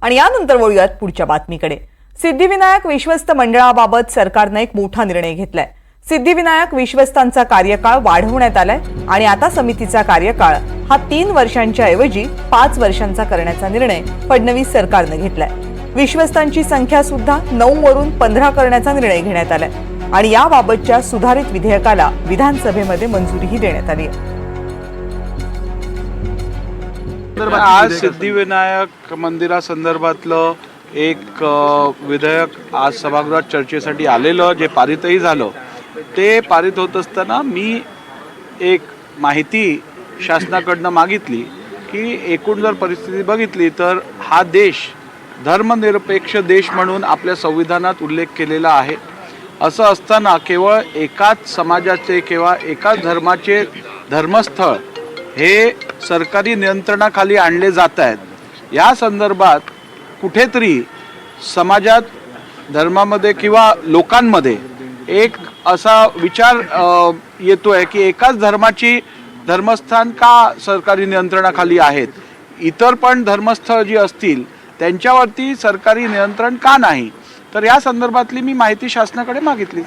आणि यानंतर वळूयात पुढच्या बातमीकडे। सिद्धिविनायक विश्वस्त मंडळाबाबत सरकारने एक मोठा निर्णय घेतलाय। सिद्धिविनायक विश्वस्तांचा कार्यकाळ वाढवण्यात आलाय आणि आता समितीचा कार्यकाळ हा 3 वर्षांच्या ऐवजी 5 वर्षांचा करण्याचा निर्णय फडणवीस सरकारने घेतलाय। विश्वस्तांची संख्या सुद्धा 9 वरून 15 करण्याचा निर्णय घेण्यात आलाय आणि याबाबतच्या सुधारित विधेयकाला विधानसभेमध्ये मंजुरीही देण्यात आली आहे। आज सिद्धिविनायक मंदिरासंदर्भातलं एक विधेयक आज सभागृहात चर्चेसाठी आलेलं, जे पारितही झालं। ते पारित होत असताना मी एक माहिती शासनाकडनं मागितली की एकूण जर परिस्थिती बघितली तर हा देश धर्मनिरपेक्ष देश म्हणून आपल्या संविधानात उल्लेख केलेला आहे। असं असताना केवळ एकाच समाजाचे किंवा एकाच धर्माचे धर्मस्थळ हे सरकारी नियंत्रणाखाली आणले जात आहेत। या संदर्भात कुठेतरी समाजात, धर्मामध्ये किंवा लोकांमध्ये एक असा विचार येतोय की एकाच धर्माची धर्मस्थान का सरकारी नियंत्रणाखाली आहेत, इतर पण धर्मस्थळ जी असतील त्यांच्यावरती सरकारी नियंत्रण का नाही। तर या संदर्भातली मी माहिती शासनाकडे मागितली।